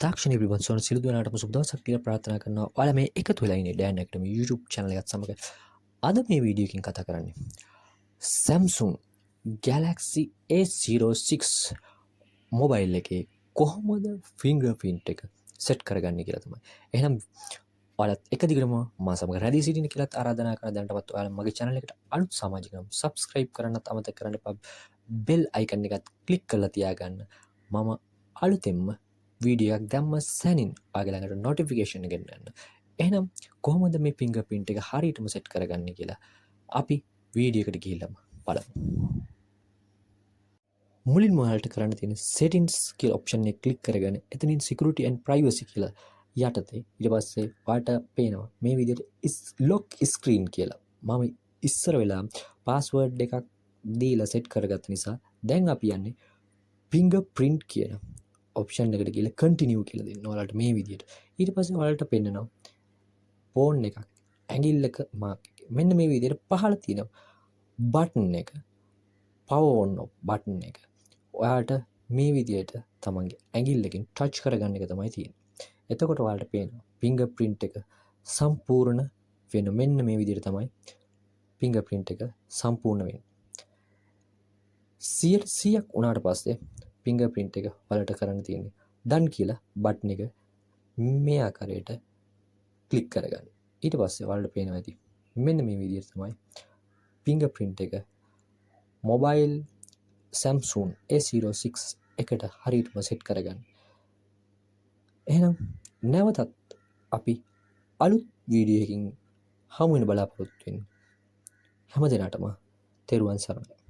තාක්ෂණය පිළිබඳ සොයන සියලු දෙනාටම සුබ දවසක් කියලා ප්‍රාර්ථනා කරනවා. ඔයාලා මේ එකතු වෙලා ඉන්නේ Dan Academy YouTube channel එකත් සමග. අද මේ වීඩියෝ එකකින් කතා කරන්නේ Samsung Galaxy A06 මොබයිල් එකේ කොහොමද fingerprint එක සෙට් කරගන්නේ කියලා තමයි. එහෙනම් ඔයාලත් එක දිගටම මා සමග රැඳී සිටින්න කියලාත් ආරාධනා කරන දැනටමත් ඔයාලා මගේ channel එකට අලුත් සමාජිකයන් subscribe කරන්නත් අමතක කරන්න එපා. bell icon එකත් click කරලා තියාගන්න. මම අලුතෙන්ම වීඩියෝ එකක් දැම්ම සැනින් ඔයාගේ ළඟට notification එක එන්න. එහෙනම් කොහොමද මේ fingerprint එක හරියටම set කරගන්නේ කියලා අපි වීඩියෝ එකට ගිහිල්ලාම බලමු. මුලින්ම ඔයාලට කරන්න තියෙන settings කියලා option එක click කරගෙන එතනින් security and privacy කියලා යටතේ ඊට පස්සේ ඔයාලට පේනවා මේ විදිහට lock screen කියලා. මම ඉස්සර වෙලා password එකක් දීලා set කරගත්ත නිසා දැන් අපි යන්නේ fingerprint කියන option එකට ගිහලා continue කියලා දෙන්න. ඔයාලට මේ විදිහට. ඊට පස්සේ ඔයාලට පෙන්නනවා phone එකක් ඇඟිල්ලක mark එක. මෙන්න මේ විදිහට පහළ තියෙන button එක power on off button එක. ඔයාලට මේ විදිහට තමන්ගේ ඇඟිල්ලකින් touch කරගන්න එක තමයි තියෙන්නේ. එතකොට ඔයාලට පේනවා fingerprint එක සම්පූර්ණ වෙන මෙන්න මේ විදිහට තමයි fingerprint එක සම්පූර්ණ වෙන්නේ. 100ක් උනාට පස්සේ fingerprint එක ඔයාලට කරන්න තියෙන්නේ done කියලා button එක මේ ආකාරයට click කරගන්න. ඊට පස්සේ ඔයාලට පේනවා ඇති මෙන්න මේ විදිහට තමයි fingerprint එක mobile Samsung A06 එකට හරියටම set කරගන්න. එහෙනම් නැවතත් අපි අලුත් වීඩියෝ එකකින් හමු වෙන බලාපොරොත්තු වෙන්න. හැම දිනටම තෙරුවන් සරණයි.